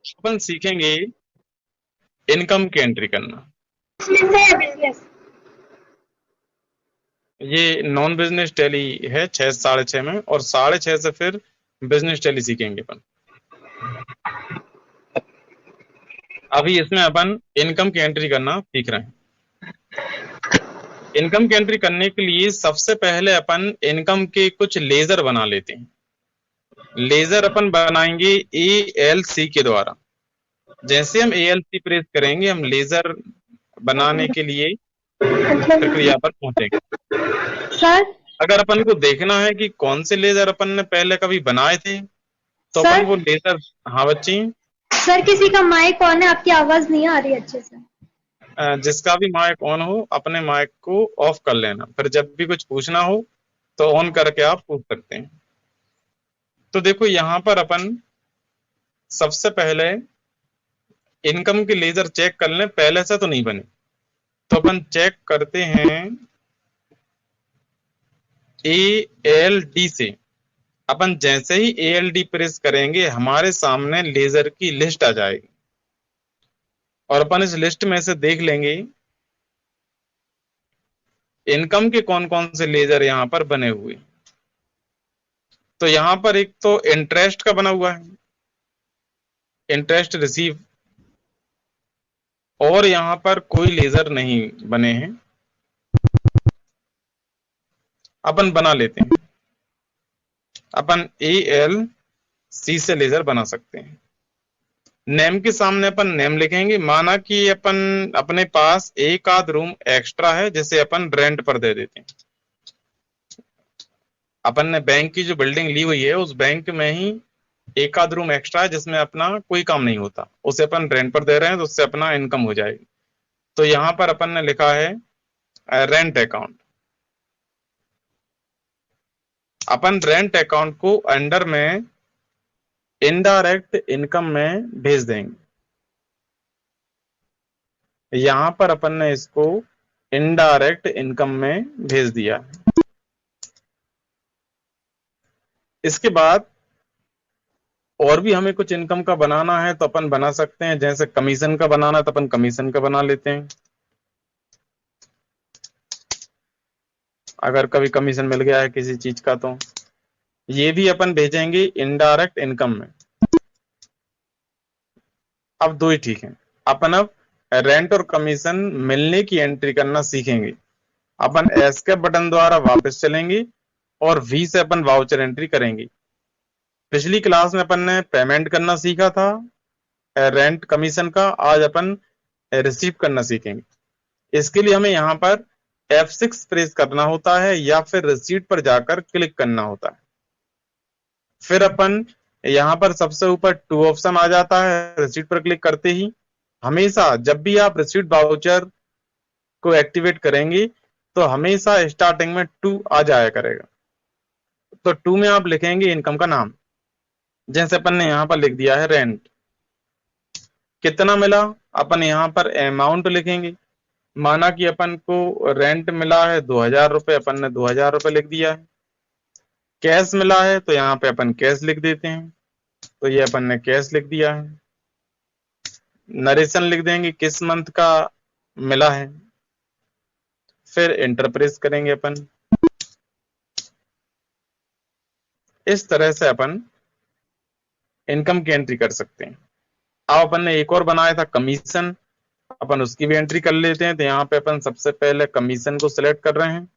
अपन सीखेंगे इनकम की एंट्री करना। बिजनेस। ये नॉन बिजनेस टैली है 6 6:30 में, और 6:30 से फिर बिजनेस टैली सीखेंगे अपन। अभी इसमें अपन इनकम की एंट्री करना सीख रहे हैं। इनकम की एंट्री करने के लिए सबसे पहले अपन इनकम के कुछ लेजर बना लेते हैं। लेजर अपन बनाएंगे ALC के द्वारा। जैसे हम ALC प्रेस करेंगे, हम लेजर बनाने के लिए प्रक्रिया पर पहुंचेंगे। सर अगर अपन को देखना है कि कौन से लेजर अपन ने पहले कभी बनाए थे, तो अपन सर वो लेजर। हाँ बच्ची। सर किसी का माइक ऑन है, आपकी आवाज नहीं आ रही अच्छे से। जिसका भी माइक ऑन हो अपने माइक को ऑफ कर लेना, फिर जब भी कुछ पूछना हो तो ऑन करके आप पूछ सकते हैं। तो देखो यहां पर अपन सबसे पहले इनकम के लेजर चेक कर लें, पहले से तो नहीं बने। तो अपन चेक करते हैं ALD से। अपन जैसे ही ALD प्रेस करेंगे, हमारे सामने लेजर की लिस्ट आ जाएगी, और अपन इस लिस्ट में से देख लेंगे इनकम के कौन कौन से लेजर यहां पर बने हुए। तो यहां पर एक तो इंटरेस्ट का बना हुआ है, इंटरेस्ट रिसीव, और यहां पर कोई लेजर नहीं बने हैं। अपन बना लेते हैं। अपन ALC से लेजर बना सकते हैं। नेम के सामने अपन नेम लिखेंगे। माना कि अपन अपने पास एक आध रूम एक्स्ट्रा है, जिसे अपन रेंट पर दे देते हैं। अपन ने बैंक की जो बिल्डिंग ली हुई है, उस बैंक में ही एक आध रूम एक्स्ट्रा है जिसमें अपना कोई काम नहीं होता, उसे अपन रेंट पर दे रहे हैं, तो उससे अपना इनकम हो जाएगी। तो यहां पर अपन ने लिखा है रेंट अकाउंट। अपन रेंट अकाउंट को अंडर में इनडायरेक्ट इनकम में भेज देंगे। यहां पर अपन ने इसको इनडायरेक्ट इनकम में भेज दिया। इसके बाद और भी हमें कुछ इनकम का बनाना है तो अपन बना सकते हैं। जैसे कमीशन का बनाना है तो अपन कमीशन का बना लेते हैं। अगर कभी कमीशन मिल गया है किसी चीज का, तो ये भी अपन भेजेंगे इनडायरेक्ट इनकम में। अब दो ही ठीक है। अपन अब रेंट और कमीशन मिलने की एंट्री करना सीखेंगे। अपन एस्केप बटन द्वारा वापस चलेंगे और V से अपन वाउचर एंट्री करेंगे। पिछली क्लास में अपन ने पेमेंट करना सीखा था रेंट कमीशन का, आज अपन रिसीव करना सीखेंगे। इसके लिए हमें यहाँ पर F6 प्रेस करना होता है या फिर रिसीट पर जाकर क्लिक करना होता है। फिर अपन यहाँ पर सबसे ऊपर टू ऑप्शन आ जाता है। रिसीट पर क्लिक करते ही हमेशा जब भी आप रिसीट वाउचर को एक्टिवेट करेंगे तो हमेशा स्टार्टिंग में 2 आ जाया करेगा। तो 2 में आप लिखेंगे इनकम का नाम। जैसे अपन ने यहाँ पर लिख दिया है रेंट। कितना मिला, अपन यहाँ पर अमाउंट लिखेंगे। माना कि अपन को रेंट मिला है 2000 रुपए, अपन ने 2000 रुपए लिख दिया है। कैश मिला है तो यहाँ पे अपन कैश लिख देते हैं, तो ये अपन ने कैश लिख दिया है। नरेशन लिख देंगे किस मंथ का मिला है, फिर इंटर प्रेस करेंगे अपन। इस तरह से अपन इनकम की एंट्री कर सकते हैं। अब अपन ने एक और बनाया था कमीशन, अपन उसकी भी एंट्री कर लेते हैं। तो यहाँ पे अपन सबसे पहले कमीशन को सिलेक्ट कर रहे हैं।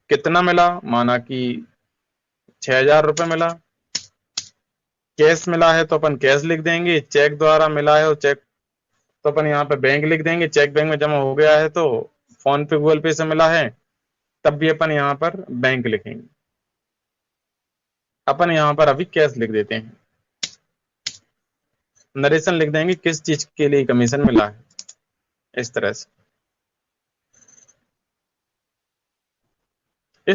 कितना मिला, माना कि 6000 रुपए मिला। कैश मिला है तो अपन कैश लिख देंगे। चेक द्वारा मिला है और चेक, तो अपन यहाँ पे बैंक लिख देंगे। चेक बैंक में जमा हो गया है, तो फोन पे गूगल पे से मिला है, तब भी अपन यहाँ पर बैंक लिखेंगे। अपन यहाँ पर अभी कैश लिख देते हैं। नरेशन लिख देंगे किस चीज के लिए कमीशन मिला है। इस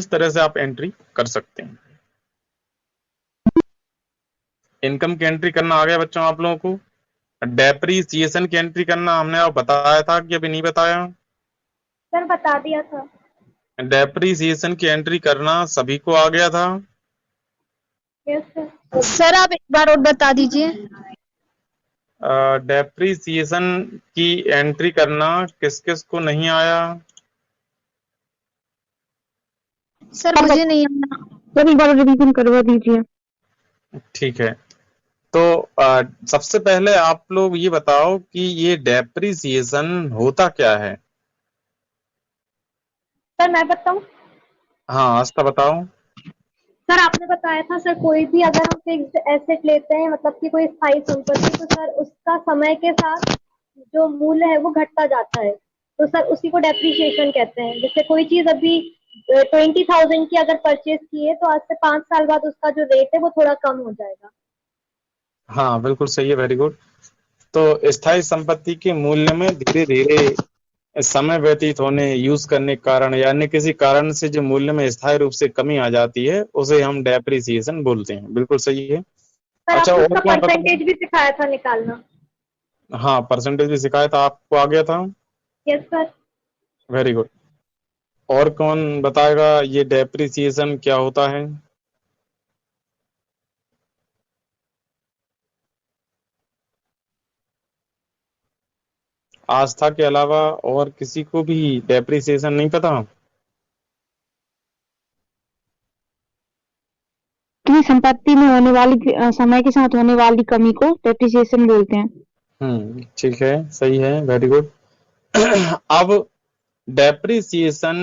तरह से आप एंट्री कर सकते हैं। इनकम की एंट्री करना आ गया बच्चों आप लोगों को। डेप्रीसिएशन की एंट्री करना हमने आप बताया था कि अभी नहीं बताया? सर बता दिया था। डेप्रीसिएशन की एंट्री करना सभी को आ गया था। Yes sir. सर आप एक बार और बता दीजिए। डेप्रीसिएशन की एंट्री करना किस किस को नहीं आया? सर मुझे नहीं आना, सर एक बार रिवीजन करवा दीजिए। ठीक है, तो सबसे पहले आप लोग ये बताओ कि ये डेप्रीसिएशन होता क्या है? सर मैं बताऊं? हाँ, आस्था बताओ। सर आपने बताया था सर, कोई भी अगर हम फिक्स्ड एसेट लेते हैं, मतलब कि कोई स्थायी संपत्ति, तो सर उसका समय के साथ जो मूल्य है वो घटता जाता है, तो सर उसी को डेप्रिसिएशन कहते हैं। जैसे कोई चीज अभी 20,000 की अगर परचेज की है, तो आज से 5 साल बाद उसका जो रेट है वो थोड़ा कम हो जाएगा। हाँ, बिल्कुल सही है, वेरी गुड। तो स्थायी संपत्ति के मूल्य में धीरे धीरे समय व्यतीत होने, यूज करने के कारण, यानी किसी कारण से जो मूल्य में स्थायी रूप से कमी आ जाती है, उसे हम डेप्रिसिएशन बोलते हैं। बिल्कुल सही है। सर अच्छा, आपने और उसका कौन बता? परसेंटेज भी सिखाया था निकालना। हाँ, परसेंटेज भी सिखाया था, आपको आ गया था। Yes sir. Very good. और कौन बताएगा ये डेप्रिसिएशन क्या होता है? आस्था के अलावा और किसी को भी डेप्रिसिएशन नहीं पता? किसी संपत्ति में होने वाली समय के साथ होने वाली कमी को डेप्रिसिएशन बोलते हैं। ठीक है, सही है, वेरी गुड। अब डेप्रिसिएशन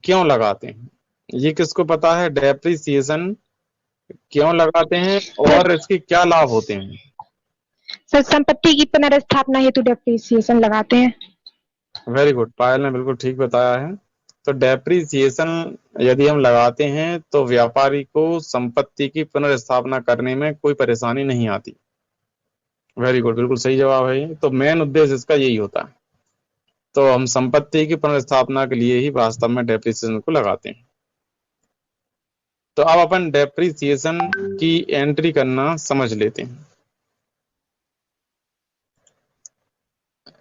क्यों लगाते हैं, ये किसको पता है? डेप्रिसिएशन क्यों लगाते हैं और इसके क्या लाभ होते हैं? सर संपत्ति की पुनर्स्थापना हेतु डेप्रिसिएशन लगाते हैं। वेरी गुड, पायल ने बिल्कुल ठीक बताया है। तो डेप्रिसिएशन यदि हम लगाते हैं तो व्यापारी को संपत्ति की पुनर्स्थापना करने में कोई परेशानी नहीं आती। वेरी गुड, बिल्कुल सही जवाब है ये। तो मेन उद्देश्य इसका यही होता है। तो हम संपत्ति की पुनर्स्थापना के लिए ही वास्तव में डेप्रिसिएशन को लगाते हैं। तो अब अपन डेप्रिसिएशन की एंट्री करना समझ लेते हैं।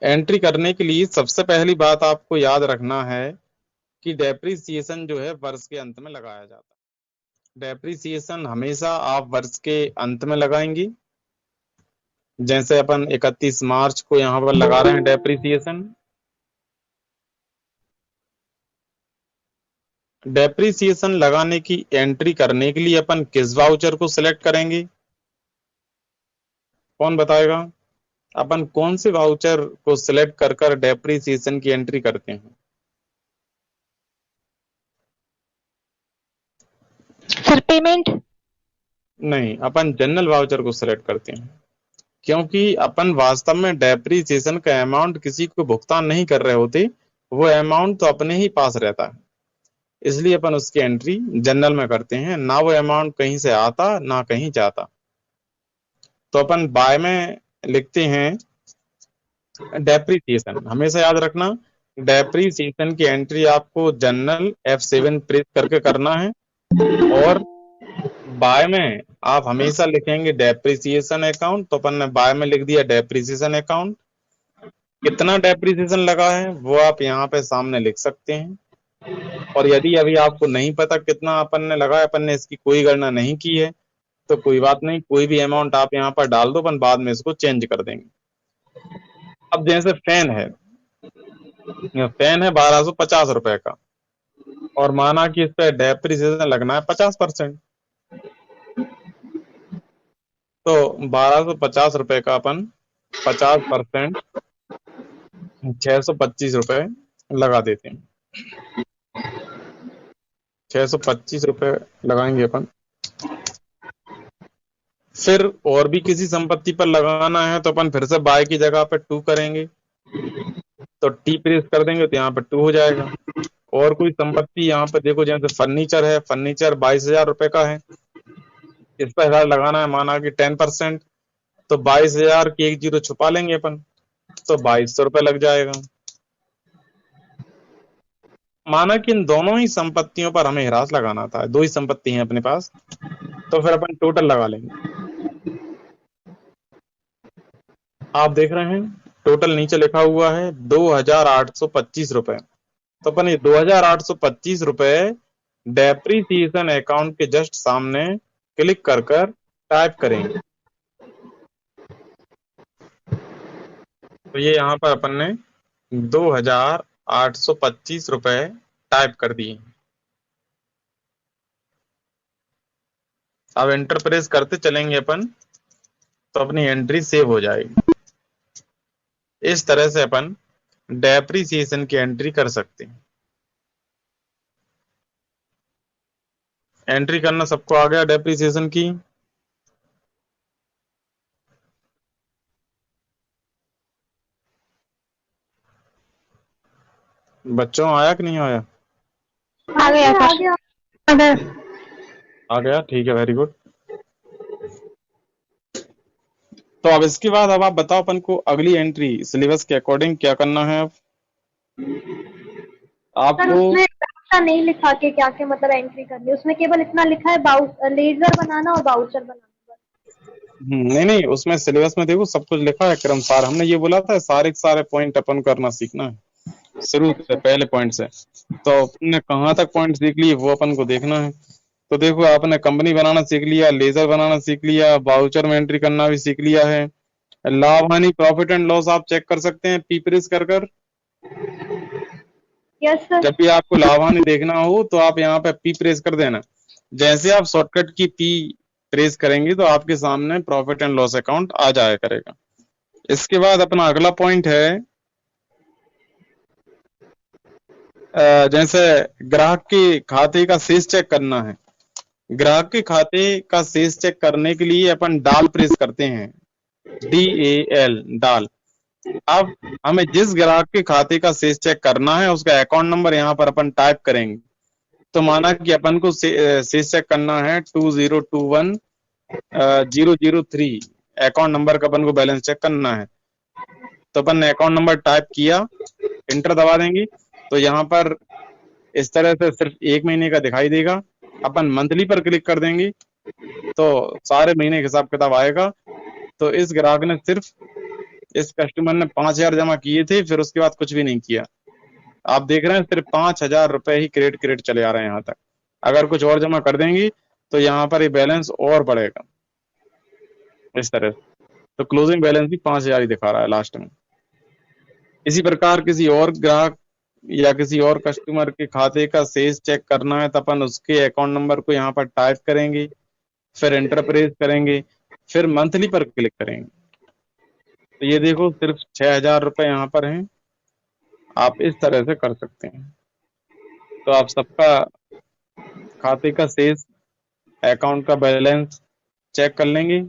एंट्री करने के लिए सबसे पहली बात आपको याद रखना है कि डेप्रिसिएशन जो है वर्ष के अंत में लगाया जाता है। डेप्रिसिएशन हमेशा आप वर्ष के अंत में लगाएंगे। जैसे अपन 31 मार्च को यहां पर लगा रहे हैं डेप्रिसिएशन। डेप्रिसिएशन लगाने की एंट्री करने के लिए अपन किस वाउचर को सिलेक्ट करेंगे? कौन बताएगा? अपन कौन से वाउचर को सिलेक्ट कर कर डेप्रिसिएशन की एंट्री करते हैं? Sir payment. नहीं, अपन जनरल वाउचर को सिलेक्ट करते हैं, क्योंकि अपन वास्तव में डेप्रिसिएशन का अमाउंट किसी को भुगतान नहीं कर रहे होते, वो अमाउंट तो अपने ही पास रहता है। इसलिए अपन उसकी एंट्री जनरल में करते हैं, ना वो अमाउंट कहीं से आता ना कहीं जाता। तो अपन बाय में लिखते हैं डेप्रिसिएशन। हमेशा याद रखना, डेप्रिसिएशन की एंट्री आपको जनरल F7 प्रेस करके करना है, और बाय में आप हमेशा लिखेंगे डेप्रिसिएशन अकाउंट। तो अपन ने बाय में लिख दिया डेप्रिसिएशन अकाउंट। कितना डेप्रिसिएशन लगा है वो आप यहाँ पे सामने लिख सकते हैं। और यदि अभी आपको नहीं पता कितना अपन ने लगा है, अपन ने इसकी कोई गणना नहीं की है, तो कोई बात नहीं, कोई भी अमाउंट आप यहाँ पर डाल दो, अपन बाद में इसको चेंज कर देंगे। अब जैसे फैन है, फैन है 1250 रुपए का, और माना कि इस पे डेप्रिसिएशन लगना है 50%। तो 1250 रुपए का अपन 50% 625 रुपए लगा देते हैं। 625 रुपए लगाएंगे अपन। फिर और भी किसी संपत्ति पर लगाना है तो अपन फिर से बाय की जगह पे 2 करेंगे, तो टी प्रेस कर देंगे तो यहाँ पे 2 हो जाएगा। और कोई संपत्ति यहाँ पे देखो, जैसे फर्नीचर है, फर्नीचर 22,000 रुपए का है, इस पर हजार लगाना है, माना कि 10%, तो 22,000 की एक जीरो छुपा लेंगे अपन, तो 2200 रुपए लग जाएगा। माना कि इन दोनों ही संपत्तियों पर हमें ह्रास लगाना था, दो ही संपत्ति हैं अपने पास, तो फिर अपन टोटल लगा लेंगे। आप देख रहे हैं टोटल नीचे लिखा हुआ है 2,825 रुपए। तो अपन ये 2,825 रुपए डेप्रिसिएशन अकाउंट के जस्ट सामने क्लिक कर कर टाइप करेंगे। तो ये यहाँ पर अपन ने 2,825 रुपए टाइप कर दिए। अब एंटर प्रेस करते चलेंगे अपन तो अपनी एंट्री सेव हो जाएगी। इस तरह से अपन डेप्रीसिएशन की एंट्री कर सकते हैं। एंट्री करना सबको आ गया डेप्रीसिएशन की? बच्चों आया कि नहीं आया? आ गया आ सर। गया। आ गया, ठीक है, वेरी गुड। तो अब इसके बाद अब आप बताओ अपन को अगली एंट्री सिलेबस के अकॉर्डिंग क्या करना है। अब सर आपको उसमें ऐसा नहीं लिखा कि क्या क्या मतलब एंट्री करनी है, उसमें केवल इतना लिखा है लेजर बनाना और बाउचर बनाना। नहीं नहीं, उसमें सिलेबस में देखो सब कुछ लिखा है क्रमसार। हमने ये बोला था सारे के सारे पॉइंट अपन करना सीखना है शुरू से, अच्छा पहले पॉइंट से। तो अपन ने कहाँ तक पॉइंट सीख लिए वो अपन को देखना है। तो देखो आपने कंपनी बनाना सीख लिया, लेजर बनाना सीख लिया, बाउचर में एंट्री करना भी सीख लिया है। लाभ हानि प्रॉफिट एंड लॉस आप चेक कर सकते हैं पी प्रेस कर कर। Yes sir. जब भी आपको लाभ हानि देखना हो तो आप यहाँ पे पी प्रेस कर देना। जैसे आप शॉर्टकट की पी प्रेस करेंगे तो आपके सामने प्रॉफिट एंड लॉस अकाउंट आ जाया करेगा। इसके बाद अपना अगला पॉइंट है जैसे ग्राहक के खाते का शेष चेक करना है। ग्राहक के खाते का शेष चेक करने के लिए अपन डाल प्रेस करते हैं, DAL डाल। अब हमें जिस ग्राहक के खाते का शेष चेक करना है उसका अकाउंट नंबर यहाँ पर अपन टाइप करेंगे। तो माना कि अपन को शेष चेक करना है 2021-003 अकाउंट नंबर का अपन को बैलेंस चेक करना है। तो अपन ने अकाउंट नंबर टाइप किया, इंटर दबा देंगे तो यहाँ पर इस तरह से सिर्फ 1 महीने का दिखाई देगा। अपन मंथली पर क्लिक कर देंगे तो सारे महीने का हिसाब किताब आएगा। तो इस ग्राहक ने सिर्फ, इस कस्टमर ने 5,000 जमा किए थे, फिर उसके बाद कुछ भी नहीं किया। आप देख रहे हैं सिर्फ 5,000 रुपए ही क्रेडिट चले आ रहे हैं यहाँ तक। अगर कुछ और जमा कर देंगे तो यहाँ पर ये बैलेंस और बढ़ेगा इस तरह से। तो क्लोजिंग बैलेंस भी 5,000 ही दिखा रहा है लास्ट में। इसी प्रकार किसी और ग्राहक या किसी और कस्टमर के खाते का शेष चेक करना है तो अपन उसके अकाउंट नंबर को यहाँ पर टाइप करेंगे, फिर एंटर प्रेस करेंगे, फिर मंथली पर क्लिक करेंगे। तो ये देखो सिर्फ 6,000 रुपए यहाँ पर हैं। आप इस तरह से कर सकते हैं। तो आप सबका खाते का शेष, अकाउंट का बैलेंस चेक कर लेंगे।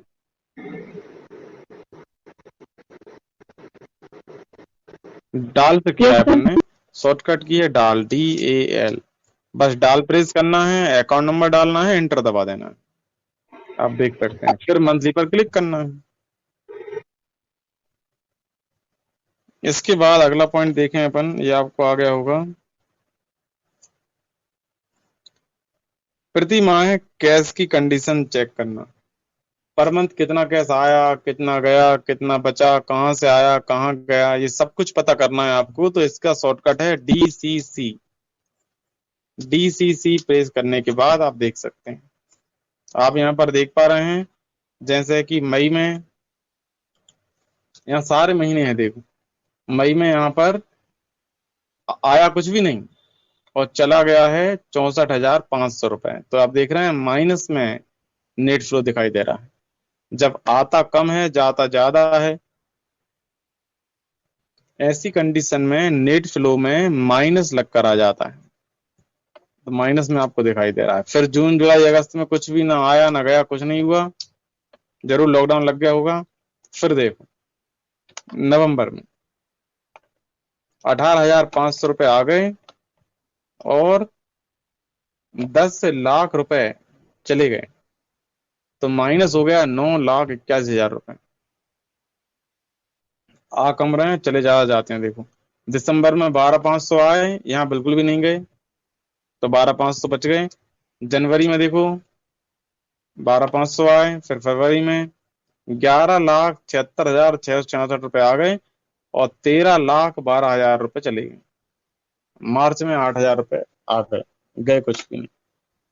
डाल से किया है अपन ने, शॉर्टकट की है डाल, DAL। बस डाल प्रेस करना है, अकाउंट नंबर डालना है, एंटर दबा देना है। आप देख सकते हैं, फिर मंथली पर क्लिक करना है। इसके बाद अगला पॉइंट देखें अपन, ये आपको आ गया होगा, प्रति माह कैश की कंडीशन चेक करना। पर मंथ कितना कैश आया, कितना गया, कितना बचा, कहां से आया, कहां गया, ये सब कुछ पता करना है आपको। तो इसका शॉर्टकट है DCC। DCC प्रेस करने के बाद आप देख सकते हैं, आप यहाँ पर देख पा रहे हैं जैसे कि मई में, यहाँ सारे महीने हैं देखो। मई में यहाँ पर आया कुछ भी नहीं और चला गया है 64,500 रुपए। तो आप देख रहे हैं माइनस में नेट फ्लो दिखाई दे रहा है। जब आता कम है जाता ज्यादा है, ऐसी कंडीशन में नेट फ्लो में माइनस लगकर आ जाता है। तो माइनस में आपको दिखाई दे रहा है। फिर जून जुलाई अगस्त में कुछ भी ना आया ना गया, कुछ नहीं हुआ, जरूर लॉकडाउन लग गया होगा। फिर देखो नवंबर में 18,500 रुपए आ गए और 10 लाख रुपए चले गए। तो माइनस हो गया 9,81,000 रुपए। आ कम रहे हैं, चले ज्यादा जाते हैं। देखो दिसंबर में 12,500 आए, यहाँ बिल्कुल भी नहीं गए तो 12,500 बच गए। जनवरी में देखो 12,500 आए, फिर फरवरी में 11,76,666 रुपए आ गए और 13,12,000 रुपए चले गए। मार्च में 8,000 रुपए आ गए, गए कुछ भी नहीं।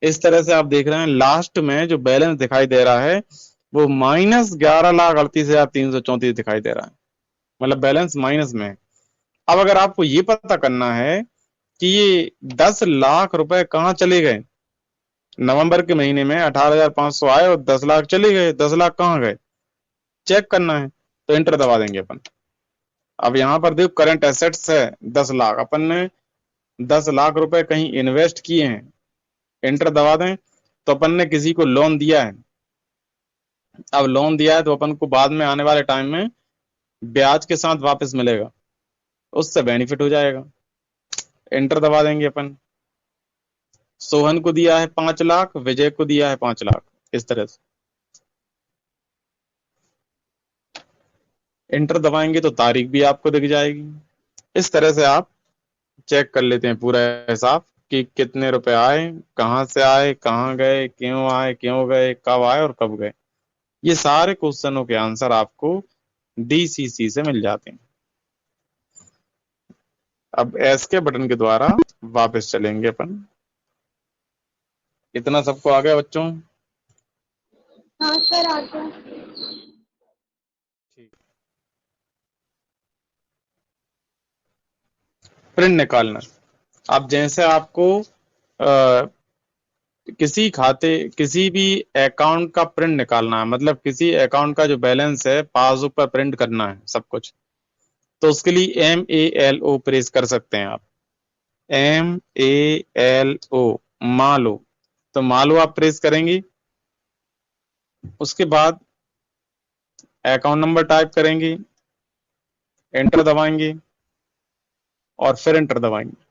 इस तरह से आप देख रहे हैं लास्ट में जो बैलेंस दिखाई दे रहा है वो -11,38,334 दिखाई दे रहा है। मतलब बैलेंस माइनस में है। अब अगर आपको ये पता करना है कि ये 10 लाख रुपए कहाँ चले गए, नवंबर के महीने में 18,500 आए और 10 लाख चले गए, 10 लाख कहाँ गए चेक करना है, तो एंटर दबा देंगे अपन। अब यहाँ पर देखो करंट एसेट्स है 10 लाख, अपन ने 10 लाख रुपए कहीं इन्वेस्ट किए हैं, एंटर दबा दें। तो अपन ने किसी को लोन दिया है, अब लोन दिया है तो अपन को बाद में आने वाले टाइम में ब्याज के साथ वापस मिलेगा, उससे बेनिफिट हो जाएगा, एंटर दबा देंगे अपन। सोहन को दिया है 5 लाख, विजय को दिया है 5 लाख, इस तरह से एंटर दबाएंगे तो तारीख भी आपको दिख जाएगी। इस तरह से आप चेक कर लेते हैं पूरा हिसाब कि कितने रुपए आए, कहाँ से आए, कहाँ गए, क्यों आए, क्यों गए, कब आए और कब गए। ये सारे क्वेश्चनों के आंसर आपको DCC से मिल जाते हैं। अब एस के बटन के द्वारा वापस चलेंगे अपन। इतना सबको आ गया बच्चों? हाँ सर आ गया। ठीक। प्रिंट निकालना, अब जैसे आपको किसी खाते किसी भी अकाउंट का प्रिंट निकालना है, मतलब किसी अकाउंट का जो बैलेंस है पासबुक पर प्रिंट करना है सब कुछ, तो उसके लिए MALO प्रेस कर सकते हैं आप। MALO मालो, तो मालो आप प्रेस करेंगे, उसके बाद अकाउंट नंबर टाइप करेंगे, एंटर दबाएंगे और फिर एंटर दबाएंगे।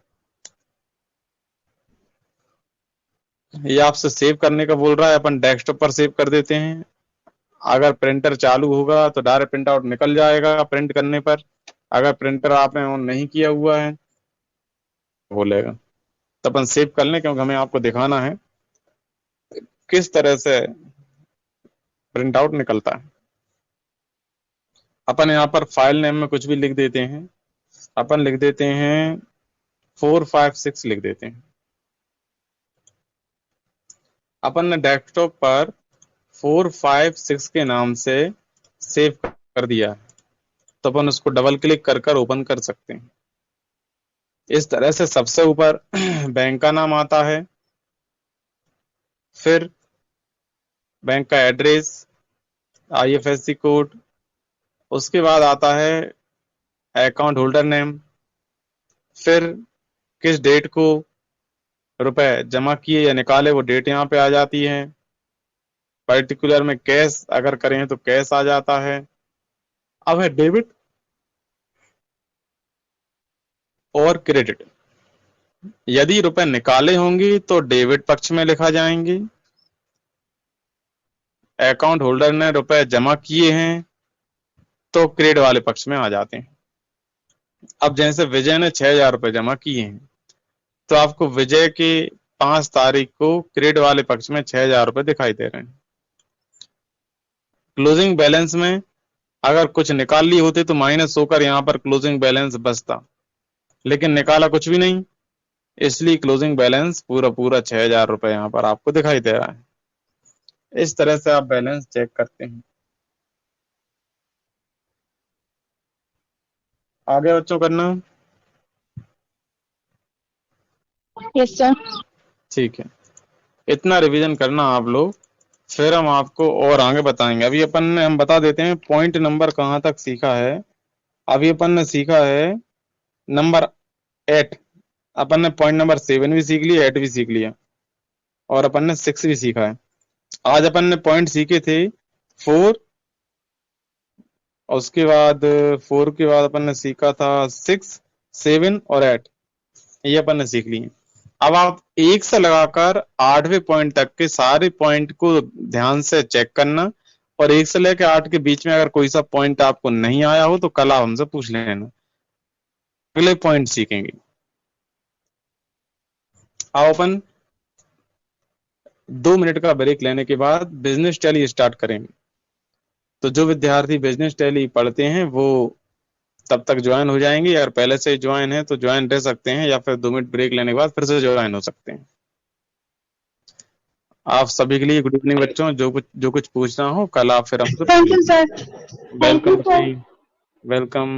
ये आपसे सेव करने का बोल रहा है, अपन डेस्कटॉप पर सेव कर देते हैं। अगर प्रिंटर चालू होगा तो डायरेक्ट प्रिंट आउट निकल जाएगा प्रिंट करने पर, अगर प्रिंटर आपने ऑन नहीं किया हुआ है बोलेगा, तो अपन सेव कर लें, क्योंकि हमें आपको दिखाना है किस तरह से प्रिंट आउट निकलता है। अपन यहाँ पर फाइल नेम में कुछ भी लिख देते हैं, अपन लिख देते हैं 456 लिख देते हैं। अपन ने डेस्कटॉप पर 456 के नाम से सेव कर दिया है, तो अपन उसको डबल क्लिक कर कर ओपन कर सकते हैं। इस तरह से सबसे ऊपर बैंक का नाम आता है, फिर बैंक का एड्रेस, IFSC कोड, उसके बाद आता है अकाउंट होल्डर नेम, फिर किस डेट को रुपए जमा किए या निकाले वो डेट यहाँ पे आ जाती है, पर्टिकुलर में कैश अगर करें तो कैश आ जाता है। अब है डेबिट और क्रेडिट, यदि रुपए निकाले होंगे तो डेबिट पक्ष में लिखा जाएंगे, अकाउंट होल्डर ने रुपए जमा किए हैं तो क्रेडिट वाले पक्ष में आ जाते हैं। अब जैसे विजय ने 6,000 रुपए जमा किए हैं, तो आपको विजय के 5 तारीख को क्रेडिट वाले पक्ष में 6,000 रुपए दिखाई दे रहे हैं। क्लोजिंग बैलेंस में अगर कुछ निकाल ली होती तो माइनस होकर यहाँ पर क्लोजिंग बैलेंस बचता, लेकिन निकाला कुछ भी नहीं, इसलिए क्लोजिंग बैलेंस पूरा पूरा 6,000 रुपए यहाँ पर आपको दिखाई दे रहा है। इस तरह से आप बैलेंस चेक करते हैं। आगे बच्चों करना। Yes sir. ठीक है, इतना रिवीजन करना आप लोग, फिर हम आपको और आगे बताएंगे। अभी अपन ने हम बता देते हैं पॉइंट नंबर कहाँ तक सीखा है। अभी अपन ने सीखा है नंबर 8, अपन ने पॉइंट नंबर 7 भी सीख लिया, 8 भी सीख लिया, और अपन ने 6 भी सीखा है। आज अपन ने पॉइंट सीखे थे 4, और उसके बाद 4 के बाद अपन ने सीखा था 6, 7 और 8, ये अपन ने सीख लिए। अब आप 1 से लगाकर 8वें पॉइंट तक के सारे पॉइंट को ध्यान से चेक करना, और 1 से लेकर 8 के बीच में अगर कोई सा पॉइंट आपको नहीं आया हो तो कल आप हमसे पूछ लेना, अगले पॉइंट सीखेंगे। अब अपन 2 मिनट का ब्रेक लेने के बाद बिजनेस टैली स्टार्ट करेंगे। तो जो विद्यार्थी बिजनेस टैली पढ़ते हैं वो तब तक ज्वाइन हो जाएंगे, अगर पहले से ज्वाइन है तो ज्वाइन रह सकते हैं, या फिर 2 मिनट ब्रेक लेने के बाद फिर से ज्वाइन हो सकते हैं। आप सभी के लिए गुड इवनिंग बच्चों, जो कुछ पूछना हो कल आप फिर हमसे thank you sir. Welcome ji. Welcome.